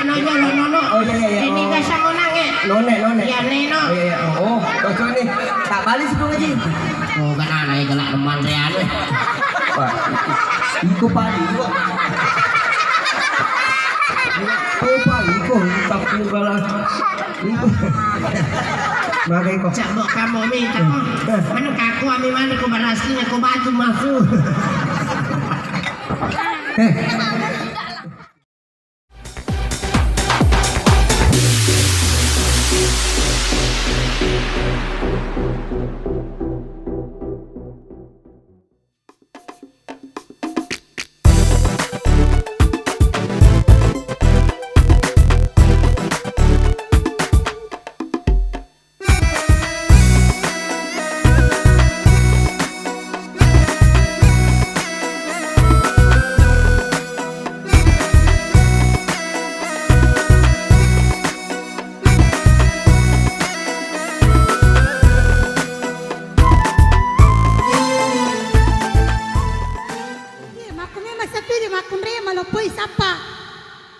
noyo nono. Oh iya. Ini gak sama nangge. None. Ya neno. Oh iya. Oh, kocok nih. Tak balik sih Haji. Oh kan aneh gelak teman real. Pak. Iku padi kok. Oh padi kok tak pula. Iku. Makai kok. Cak kamu minta. Mana kaku ami mana ko barasnya ko batu masuk.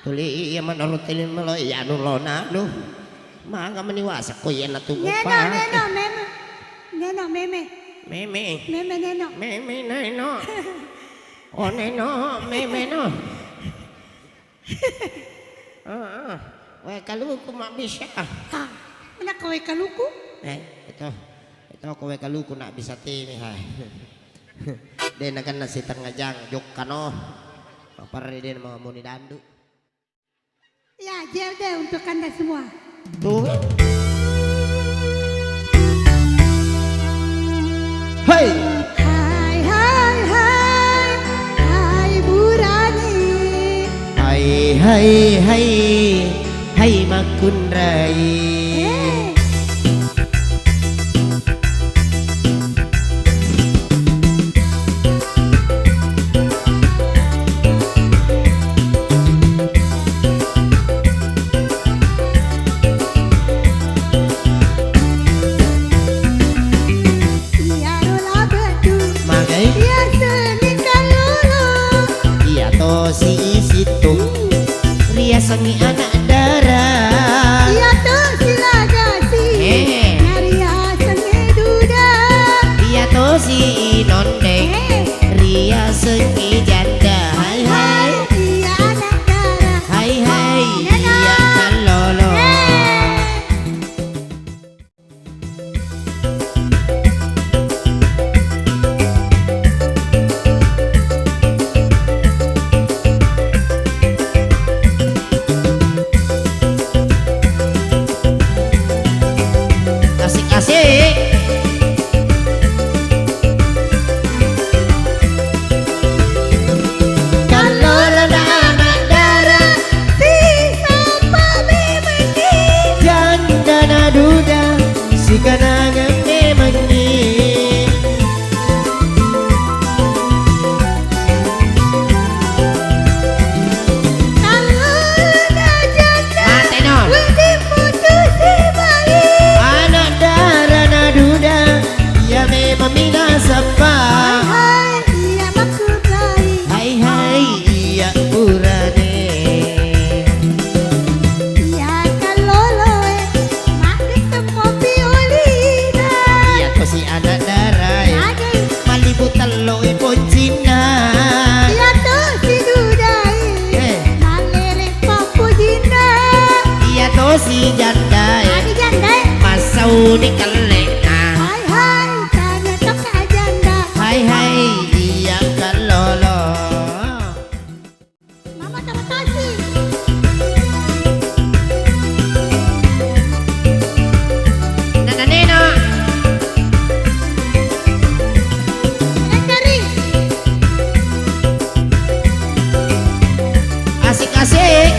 Tuli iya menurut ini melo ya nulona nu mangga meniwasa ko yan natubo pa neno meme neno oh neno meme no weh kaluku mak bisa mana kowe kaluku itu kowe kaluku nak bisa tini hai den akan nasi tengah jok kano parade den mau muni dandu. Ya, jel deh untuk Anda semua. Tuh. Hai. Hai Burani. Hai Makundrai. Sangi anak darah iya tuh sila kasih Ria sangi duda iya tuh si nondeng Ria sangi janda hai iya anak darah hai iya kalolo si janda masau di kelena tanya toka janda hai iya kalolo mama terima kasih nana nena asik-asik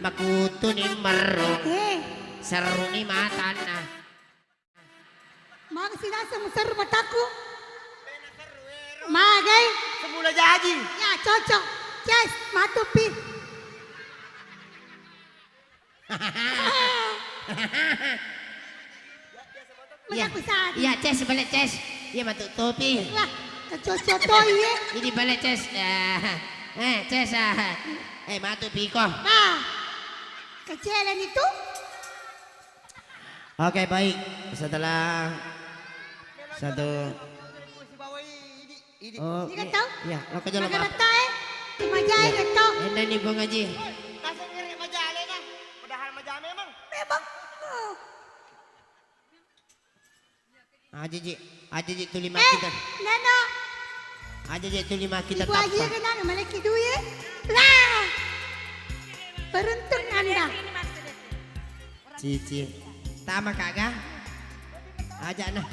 makuto ni marong, Eh, saro ni mata na. mga sinasa mo sa mataku. Magay. Semula jadi. Ya, cocok. Yes, matupi. Iya, Manaku saan. iya Ces balik Ces. Iya batuk topi. Wah, kecocok toy ya. Ini balik Ces. Ces. Matu piko. Nah, kecilan itu. Oke baik. Setelah satu. Oh, Ini kan tahu? iya, lo kerja lo Maganda Pak. tayo. Imajay na to. Ini nih Bung Haji. Nasaan nga rin majali na? Padahal majami emang. Memang. Oh. Aji tu lima Eh, kita. Nano. Aji tu lima kita Ibu aja tapa. ka na, malaki duit. Lah. Beruntung Anda. Cici. Tama kagak? Aja na.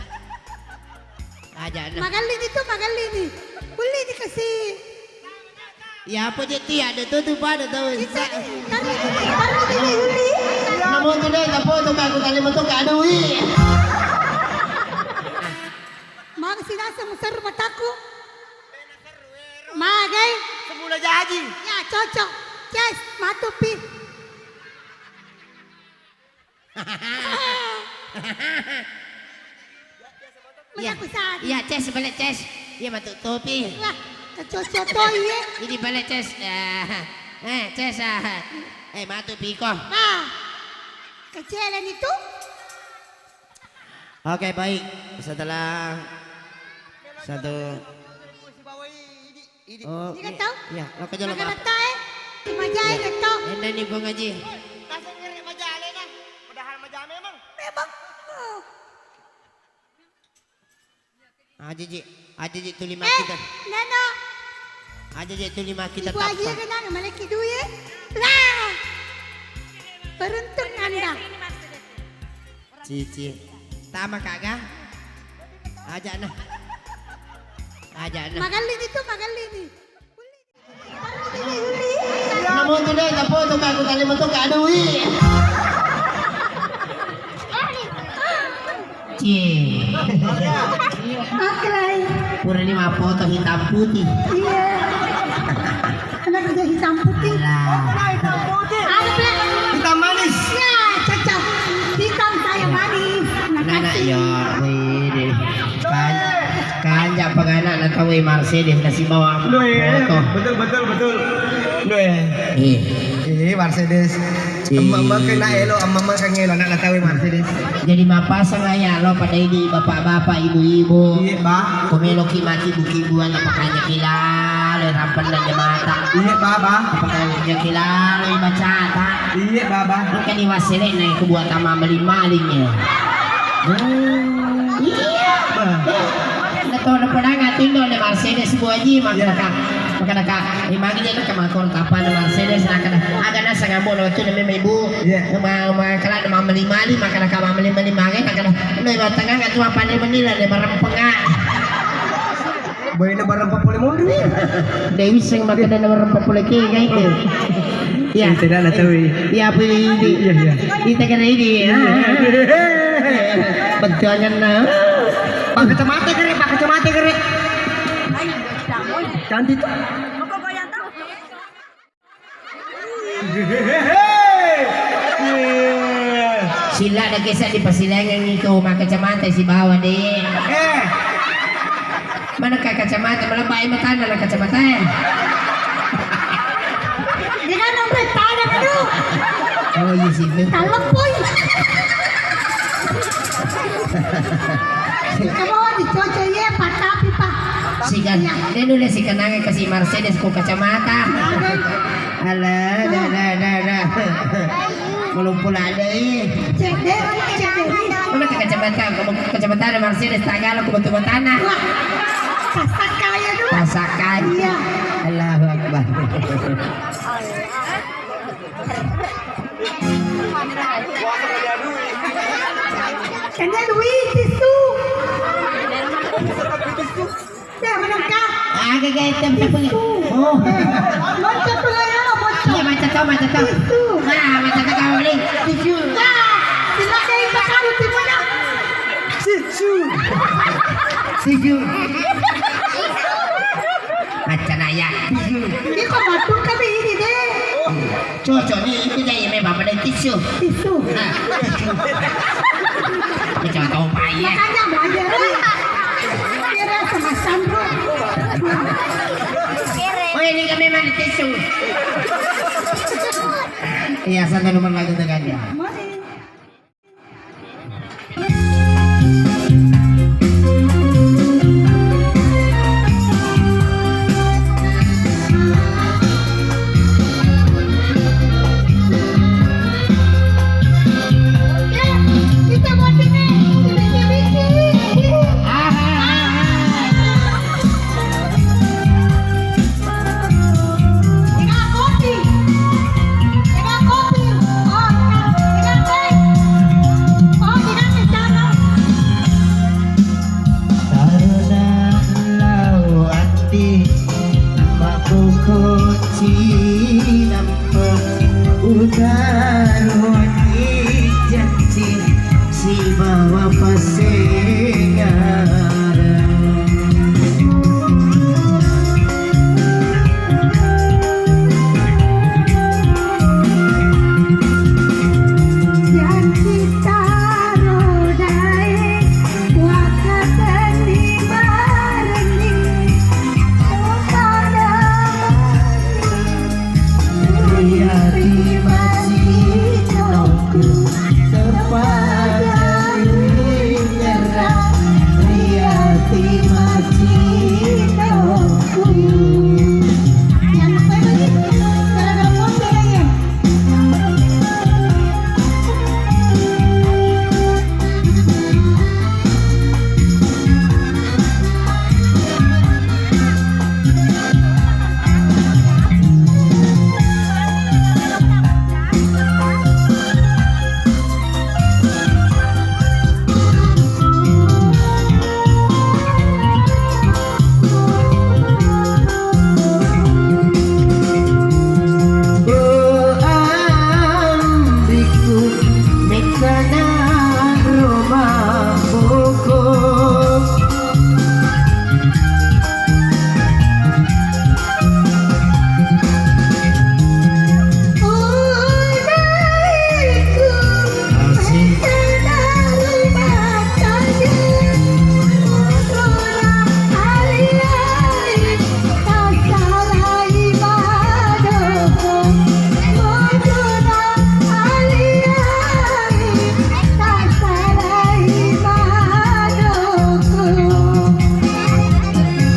Magalin itu, magalin nih. Boleh dikasih. Ya apa dia ada tuh pada tahu. Bisa nih. Taruh ini, Yuli. Namun today kapo to ka kutali mo to kadui. Mga sinasa mo sa mataku. Magay. Semula jadi. Ya, cocok. Yes, matupi. Iya. Manaku saan. Iya Ces balik Ces. Iya batuk topi. Wah, kecocok toy ya. Ini balik Ces. Ces. Matu piko. Nah, kecilan itu. Oke baik. Setelah satu. Oh, Ini kan tahu? iya, lo kerja lo Maganda Pak. tayo. Imajay na to. Ini nih Bung Haji. Nasaan nga rin majali na? Padahal majami emang. Memang. Oh. Aji tu lima Eh, kita. Nano. Aji tu lima kita Ibu aja tapa. ka na, malaki duit. Lah. Beruntung Anda. Cici. Tama kagak? Aja na. Magalin itu, magalin nih. Boleh. Taruh ini, Yuli. Namun today kapo to ka kutali mo to kadui. Cie. Aklay. Pura lima foto hitam putih. Iya. Anak kerja hitam putih. Lah. Ada pula. Hitam manis. Ya, cocok. Hitam saya manis. Nana Makasih. yo, wih. Kanya penganak na kawin Mercedes kasih bawa foto. Betul. Mercedes. Iya. Mama kena elo, mama kena nak tahu Mercedes. Jadi mapasang aja lo pada ini bapak-bapak, ibu-ibu. Iya, Pak. Kumelo kimati bukibuan apakahnya kilala rampan dan jemata. Iya, Baba. Apakahnya kilala ibacata. Iya, Baba. Lu kan iwasile na kubuat sama maling-malingnya. Iya. Nato na pala nga tindo ni Mercedes buaji maka imagi niya kamakor kapan ng Mercedes aga na sa ngamo no ito na may ibu kala na mamali-mali maka nakamamali-mali magay no iba tanga nga tuwa pa ni Manila ni marampenga Boy na barang papuli mo rin. Dewi sing maganda na marampapulay kaya ito. Iya. Tidak na tahu. Iya po hindi. Iya. Kita ka na hindi. Pagkanyan na. Pakai kacamata kere. Cantik tuh. Sila na kesa di pasilangan ito makacamata si bawa di. Mana ka kacamata malabay mata na lang kacamata eh. Di ka nang bertanya dulu. Oh iya sih. Kalem boy. Kamu dicocok ya, tapi pak. Sigan, dia nulis si kenangan kasih Mercedes ku kacamata. Alah, dah. Melumpul ada Cek deh. Mana ke kacamata? Kamu kacamata ada Mercedes Tagala ku batu tanah. Wah, sasak kaya dulu. Pasakan. Iya. Allahu Akbar. Kanya duit itu. Ya menangkap. Agak gaya tempe. Oh. Bocor tuh ya, bocor. Iya macam kau. Nah, macam kau ni. Tisu. Sila kayo pakarutin mo na. Tisu. Macam naya. Hindi ko matong kami ini deh. Cocok ni itu jadi memang pada tisu. Tisu. Nah, tisu. Macam kau payah. Makanya belajar nih. Kira sama Sandro. Oh ini kami mana tisu. Iya, sana nomor lagu dengan dia. Mari. Kita mau sini. Si bawa pasengan. Yang kita rodai wakatan di barani kepada Ria di masjid nongku terpada menyerah. Ria di masjid nongku. yang apa lagi karena kopi ya. Oh ambiku mekana rumah pokok. Udaiku Asik. mengenal rumah tangga Udara hari-hari tak salah ibadahku Udara hari-hari tak salah ibadahku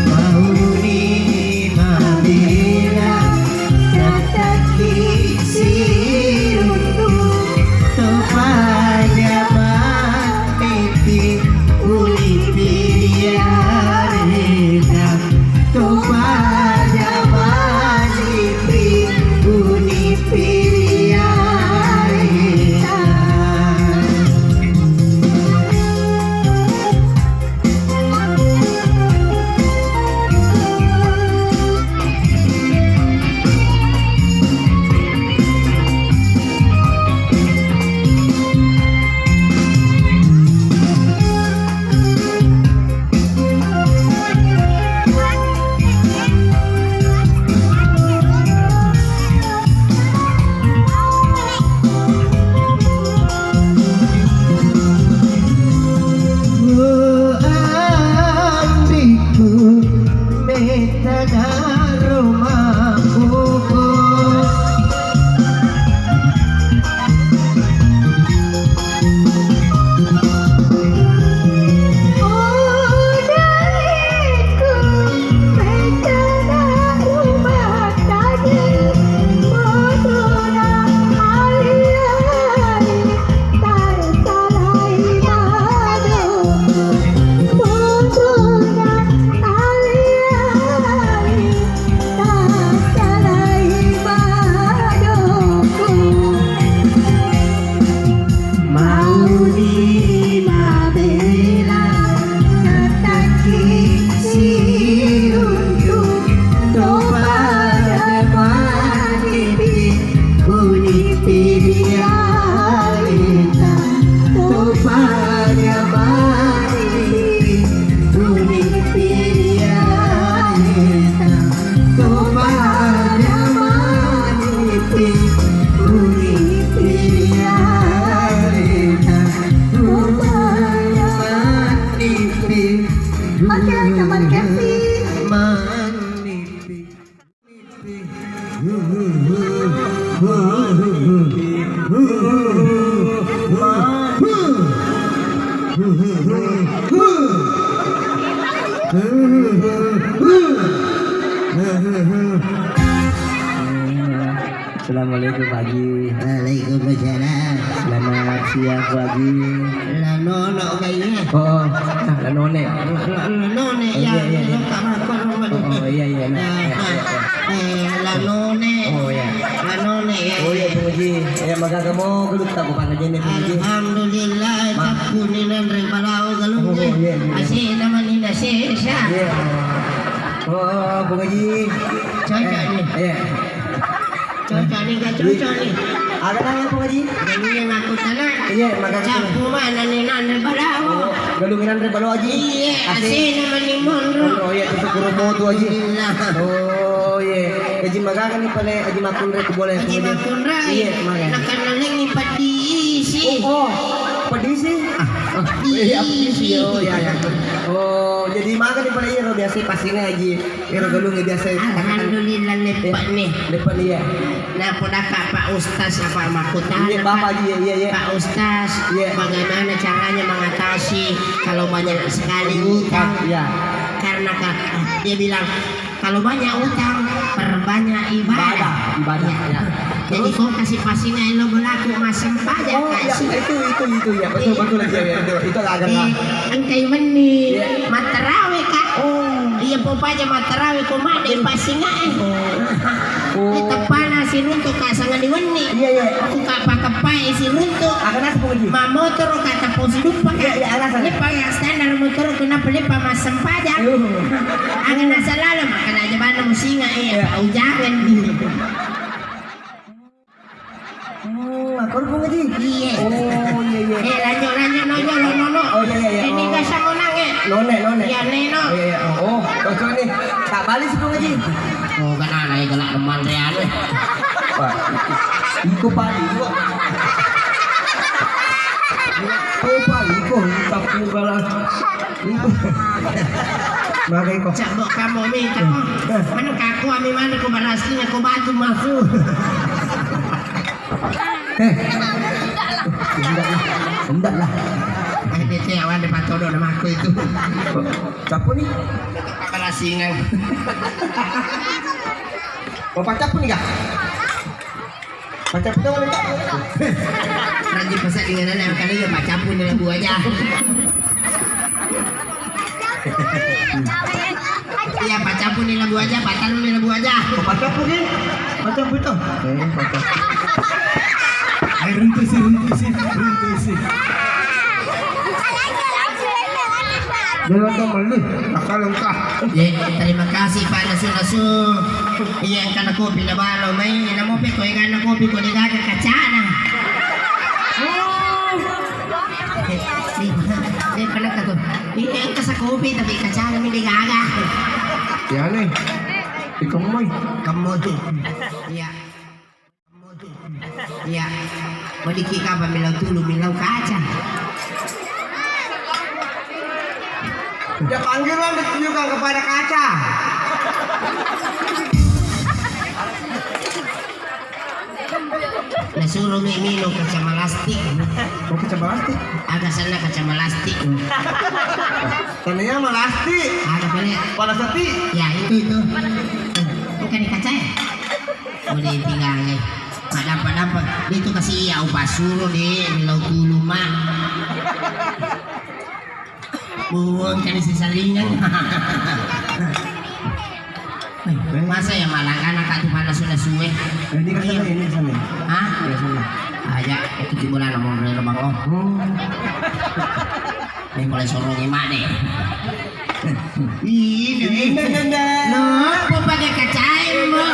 Mauni mabila tataki sirutu topada mati uli pilihareta topada mati uli pilihareta. Oh ambiku metana rumah pokok. Udaiku mengenal rumah tangga Udara hari-hari tak salah ibadahku Udara hari-hari tak salah ibadahku Mauni mabela tataki sirutu topada mati Assalamualaikum Pak Haji. Waalaikumsalam. Selamat siang Pak Haji. Lah nono kayaknya. Oh, lah none. None ya, Iya. oh iya. lah none. Oh iya. Lah none ya. Oh iya Pak Haji. Ya maka kamu geluk tak bukan aja nih Pak Haji. Alhamdulillah takuninan rebalau galungnya. Oh, iya. Asyik namanya nasesha. Iya. Oh, Pak Haji. Cocok nih. Iya. Cocok nih, gak cocok nih. Ada nanya Pak Haji? Ini yang aku tanah. Iya, maka Capu mana nih nan rebalau. galungin Andre Balu Haji. Iya, asyik namanya monro. Oh iya, itu kurubo tu Haji. Alhamdulillah. Oh iya. Haji maga kan ni pala Haji makun rek boleh. Haji makun rai. Iya, maga. Nakanaling ipadiisi. Oh, pedisi. Iya, pedisi. Oh iya. Oh, jadi maga ni pala iro biasa pasinga Haji. Iro galung biasa. Alhamdulillah lepak nih. Depan iya. Nah, podaka Pak Ustaz apa makutan? Iya, Bapak Haji. Iya. Pak Ustaz, Iya. bagaimana caranya mengatasi kalau banyak sekali utang? Iya. Karena dia bilang kalau banyak utang perbanyak ibadah. Ibadah. Ya. Jadi kau kasih pasingan lo berlaku masam pajak Oh iya, kasih. itu ya. Betul Haji ya. Itu agak Angkai meni Iya. matarawe kak. Iya popaja matarawe ko mana pasingan. Kita panas si runtuk kasangan di weni. Iya. Aku kapai si runtuk. Akan nasi Pak Haji. Ma motor kata pos lupa kan. Iya, alasan. Ini pakai standar motor kenapa lepa masam pajak. Angin nasa lalu makan aja mana musinga Iya. Au jangan. Aku Pak Haji. Iya. Oh iya. Lanjut nono. Oh iya. Ini gak sama nangge. None. Ya neno. Oh iya. Oh, kau ni tak balik sih Pak Haji. Oh kan aneh galak teman real. Pak, iko pali gua. Oh pali ko, tak pula. Iko. Makai ko. Cabok kamu nih, mana kaku ami mana ko barasnya ko batu masuk. Enggak lah. Dia awan depan todo nama aku itu. Capu nih. Barasingan. Bapak capu nih kak. Bapak capu tuh boleh. Ranji pesan dengan anak kali ya baca pun dalam buah aja. Iya baca pun dalam buah aja, baca lu dalam buah aja. Bapak capu nih. Bapak capu itu. Air runtuh sih. Jangan tuh melih. Asal lengkap. Ya, terima kasih Pak Nasu. Iya kan aku bila balo may namo pe ko ikan ako pe ko digaga kacana. Di pala ka to. Iya ka sa kopi tapi kacana mi digaga. Ya nih. Ikaw mo. Kamote. Iya. Kamote. Iya. Madiki ka ba milaw tulo milaw kaca. Ya panggilan ditujukan kepada kaca. Nasuruh minum kaca malastik. Oh kaca plastik. Ada sana kaca malastik. Tadinya melastik. Ada pala. Pada sepi. Ya itu. Bukan di kaca ya? Boleh tinggalnya. Dapat. Dia itu kasih ya upasuro deh. Milau dulu mak. Buang kan isi salingan. Masa ya malang anak katu panas sudah suwe. Ini kan sana ini sana. Hah? Ya sana. Aja itu timulan mau dari bang oh. Ini mulai sorong emak deh. Ini. No, aku pakai kacai mbak.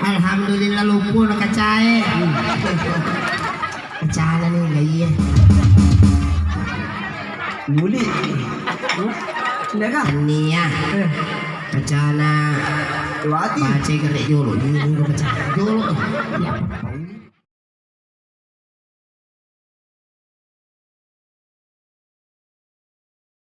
Alhamdulillah lupa nak kacai. Kacana nih gaya. Muli. Sudah kah? Ini ya. Kacana. Wati. Baca kerek jolo. Ini kacana. Jolo. Ya.